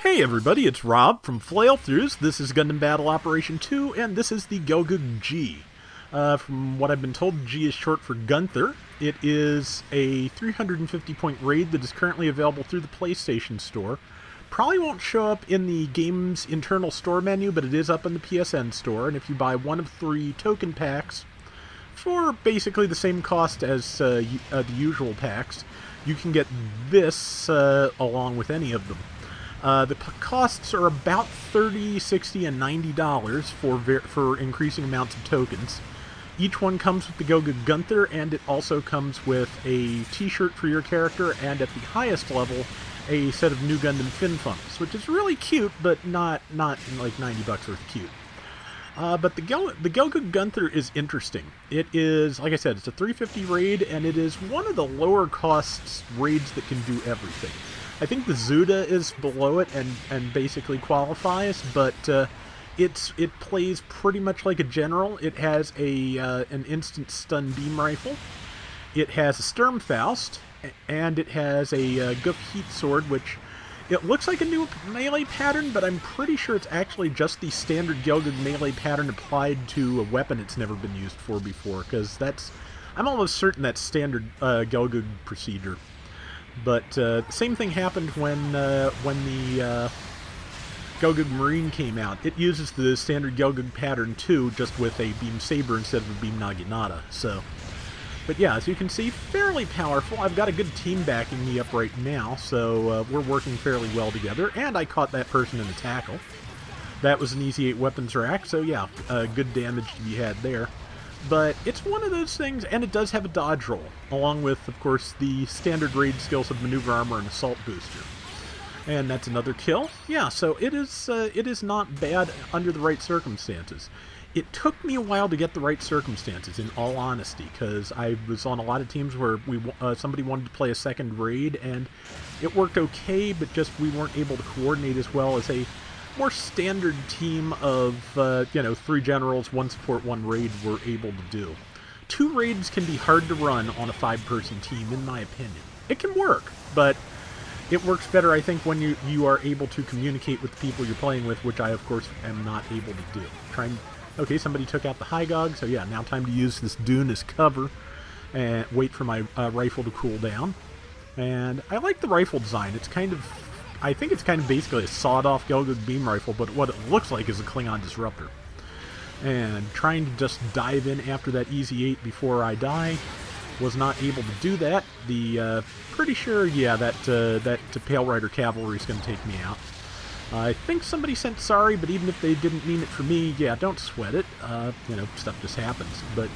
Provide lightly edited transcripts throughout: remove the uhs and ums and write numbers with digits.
Hey everybody, it's Rob from Flailthroughs. This is Gundam Battle Operation 2, and this is the Gelgoog G. From what I've been told, G is short for Gunther. It is a 350-point raid that is currently available through the PlayStation Store. Probably won't show up in the game's internal store menu, but it is up in the PSN store, and if you buy one of 3 token packs for basically the same cost as the usual packs, you can get this along with any of them. The costs are about $30, $60, and $90 for increasing amounts of tokens. Each one comes with the Gogg Gunther, and it also comes with a t-shirt for your character, and at the highest level, a set of new Gundam fin funnels, which is really cute, but not like $90 worth of cute. But the Gogg Gunther is interesting. It is, like I said, it's a 350 raid, and it is one of the lower costs raids that can do everything. I think the Zuda is below it and basically qualifies, but it plays pretty much like a general. It has an instant stun beam rifle. It has a Sturmfaust, and it has a Goof Heat Sword, which it looks like a new melee pattern, but I'm pretty sure it's actually just the standard Gelgoog melee pattern applied to a weapon it's never been used for before, because I'm almost certain that's standard Gelgoog procedure. But same thing happened when the Gelgoog Marine came out. It uses the standard Gelgoog pattern too, just with a Beam Saber instead of a Beam Naginata. But yeah, as you can see, fairly powerful. I've got a good team backing me up right now, so we're working fairly well together. And I caught that person in a tackle. That was an easy 8 weapons rack, so yeah, good damage to be had there. But it's one of those things, and it does have a dodge roll, along with, of course, the standard raid skills of Maneuver Armor and Assault Booster. And that's another kill. Yeah, so it is not bad under the right circumstances. It took me a while to get the right circumstances, in all honesty, because I was on a lot of teams where somebody wanted to play a second raid, and it worked okay, but just we weren't able to coordinate as well as a more standard team of, 3 generals, 1 support, 1 raid were able to do. 2 raids can be hard to run on a 5-person team, in my opinion. It can work, but it works better, I think, when you are able to communicate with the people you're playing with, which I, of course, am not able to do. Okay, somebody took out the High Gogg, so yeah, now time to use this dune as cover and wait for my rifle to cool down. And I like the rifle design. I think it's kind of basically a sawed-off Gelgoog beam rifle, but what it looks like is a Klingon disruptor. And trying to just dive in after that easy 8 before I die, was not able to do that. Pretty sure, yeah, that Pale Rider Cavalry is going to take me out. I think somebody sent sorry, but even if they didn't mean it for me, yeah, don't sweat it. Stuff just happens. But,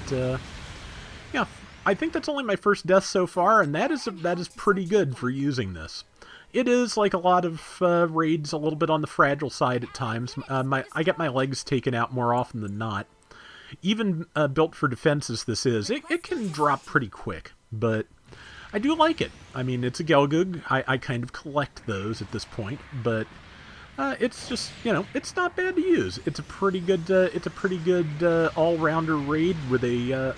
yeah, I think that's only my first death so far, and that is pretty good for using this. It is, like a lot of raids, a little bit on the fragile side at times. I get my legs taken out more often than not. Even built for defense as this is, it can drop pretty quick, but I do like it. I mean, it's a Gelgoog. I kind of collect those at this point, but it's just, it's not bad to use. It's a pretty good all-rounder raid with a,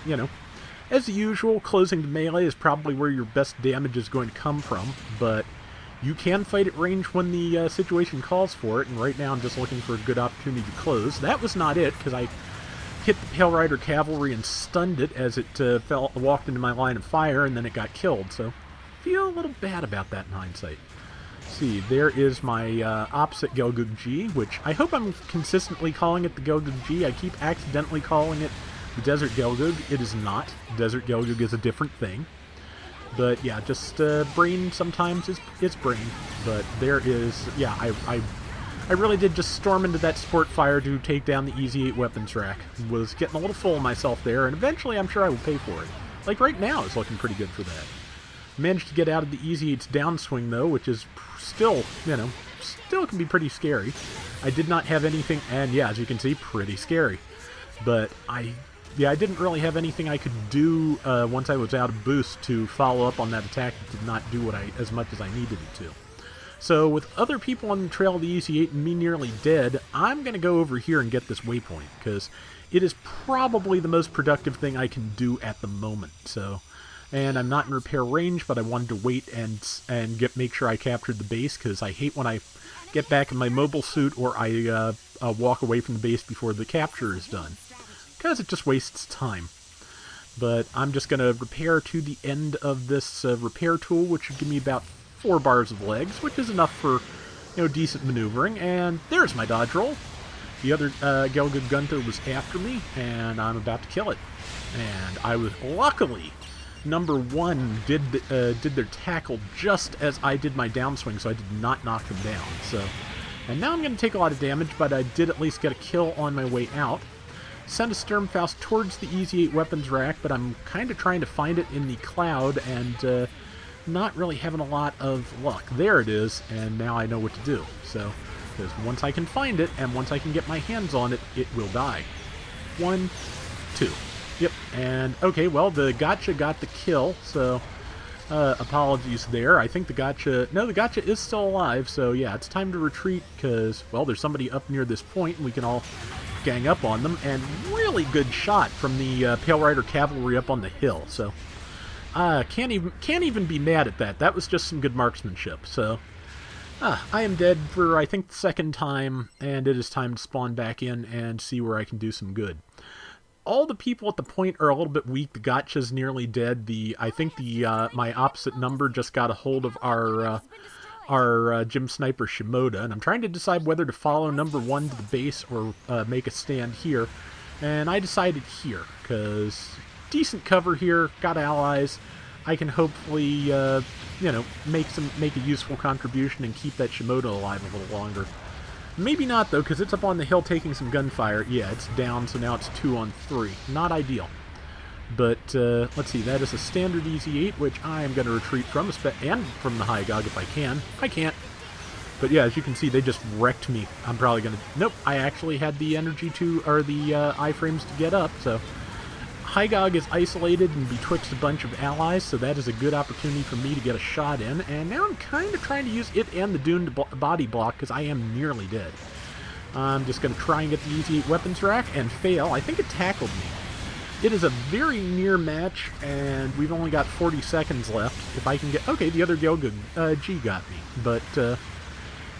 as usual, closing to melee is probably where your best damage is going to come from, but you can fight at range when the situation calls for it, and right now I'm just looking for a good opportunity to close. That was not it, because I hit the Pale Rider Cavalry and stunned it as it walked into my line of fire, and then it got killed, so I feel a little bad about that in hindsight. See, there is my opposite Gelgoog G, which I hope I'm consistently calling it the Gelgoog G. I keep accidentally calling it the Desert Gelgoog. It is not. Desert Gelgoog is a different thing. But yeah, just brain sometimes is brain. But there is, yeah, I really did just storm into that sport fire to take down the easy 8 weapons rack. Was getting a little full of myself there, and eventually I'm sure I will pay for it. Like right now, it's looking pretty good for that. Managed to get out of the easy 8's downswing though, which is still, still can be pretty scary. I did not have anything, and yeah, as you can see, pretty scary. But I didn't really have anything I could do once I was out of boost to follow up on that attack that did not do as much as I needed it to. So with other people on the trail of the Easy 8 and me nearly dead, I'm going to go over here and get this waypoint, because it is probably the most productive thing I can do at the moment. And I'm not in repair range, but I wanted to wait and make sure I captured the base, because I hate when I get back in my mobile suit, or I walk away from the base before the capture is done, because it just wastes time. But I'm just going to repair to the end of this repair tool, which would give me about 4 bars of legs, which is enough for, decent maneuvering. And there's my dodge roll. The other Gelgoog Gunther was after me, and I'm about to kill it. And I was luckily number 1 did their tackle just as I did my downswing, so I did not knock them down. So, and now I'm going to take a lot of damage, but I did at least get a kill on my way out. Send a Sturmfaust towards the Easy 8 weapons rack, but I'm kind of trying to find it in the cloud and not really having a lot of luck. There it is, and now I know what to do. So, because once I can find it, and once I can get my hands on it, it will die. 1, 2. Yep, and okay, well, the Gotcha got the kill, so apologies there. I think the Gotcha is still alive, so yeah, it's time to retreat, because, well, there's somebody up near this point, and we can all gang up on them, and really good shot from the Pale Rider Cavalry up on the hill, so can't even be mad at that. That was just some good marksmanship. So I am dead for, I think, the second time, and it is time to spawn back in and see where I can do some good. All the people at the point are a little bit weak. The Gotcha's nearly dead. I think my opposite number just got a hold of our Gym Sniper Shimoda, and I'm trying to decide whether to follow number 1 to the base or make a stand here. And I decided here, because decent cover here, got allies. I can hopefully, make a useful contribution and keep that Shimoda alive a little longer. Maybe not, though, because it's up on the hill taking some gunfire. Yeah, it's down, so now it's 2 on 3. Not ideal. But, let's see, that is a standard Easy 8, which I am going to retreat from, and from the High Gogg if I can. I can't. But yeah, as you can see, they just wrecked me. I'm probably going to... Nope, I actually had the energy or the iframes to get up, so... High Gogg is isolated and betwixt a bunch of allies, so that is a good opportunity for me to get a shot in. And now I'm kind of trying to use it and the Dune body block, because I am nearly dead. I'm just going to try and get the Easy 8 weapons rack and fail. I think it tackled me. It is a very near match, and we've only got 40 seconds left. If I can get... Okay, the other Gelgoog G got me. But,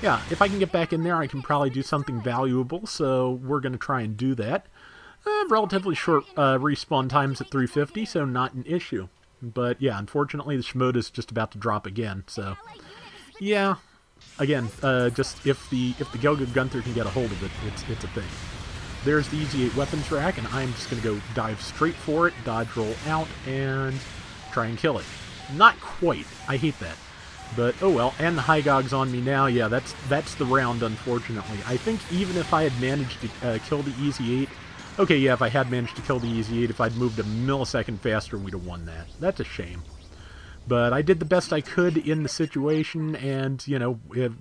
yeah, if I can get back in there, I can probably do something valuable, so we're going to try and do that. Relatively short respawn times at 350, so not an issue. But, yeah, unfortunately, the Shimoda's just about to drop again, so... Yeah, again, just if the Gogg Gunther can get a hold of it, it's a thing. There's the Easy 8 weapons rack, and I'm just going to go dive straight for it, dodge roll out, and try and kill it. Not quite. I hate that. But, oh well, and the High Gogg's on me now. Yeah, that's the round, unfortunately. I think even if I had managed to kill the Easy 8... Okay, yeah, if I had managed to kill the Easy 8, if I'd moved a millisecond faster, we'd have won that. That's a shame. But I did the best I could in the situation, and,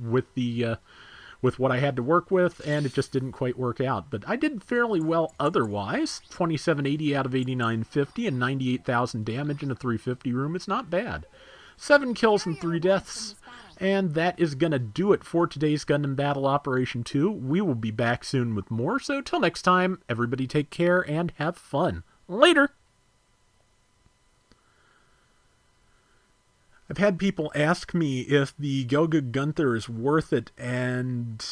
with what I had to work with, and it just didn't quite work out. But I did fairly well otherwise. 2780 out of 8950 and 98,000 damage in a 350 room. It's not bad. 7 kills and 3 deaths. And that is going to do it for today's Gundam Battle Operation 2. We will be back soon with more, so till next time, everybody take care and have fun. Later! I've had people ask me if the Gogg Gunther is worth it, and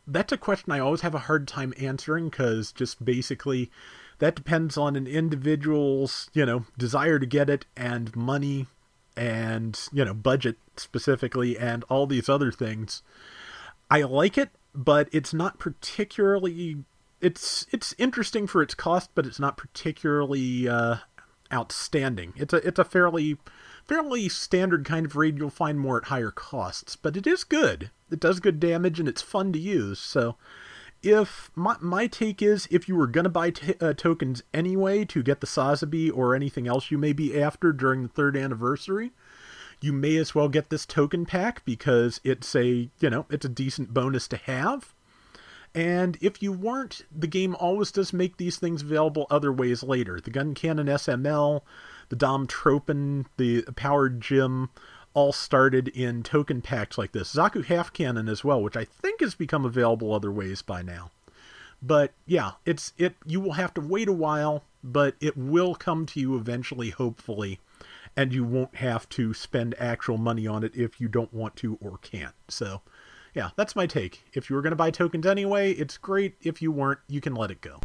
that's a question I always have a hard time answering, because just basically that depends on an individual's, desire to get it, and money, and, budget specifically, and all these other things. I like it, but it's not particularly... It's interesting for its cost, but it's not particularly outstanding. It's a fairly standard kind of raid you'll find more at higher costs, but it is good. It does good damage, and it's fun to use, so... If my take is, if you were going to buy tokens anyway to get the Sazabi or anything else you may be after during the 3rd anniversary, you may as well get this token pack, because it's it's a decent bonus to have. And if you weren't, the game always does make these things available other ways later. The Gun Cannon SML, the Dom Tropen, the Powered Gym, all started in token packs like this. Zaku Half Cannon as well, which I think has become available other ways by now. But yeah, you will have to wait a while, but it will come to you eventually, hopefully, and you won't have to spend actual money on it if you don't want to or can't. So yeah, that's my take. If you were going to buy tokens anyway, it's great. If you weren't, you can let it go.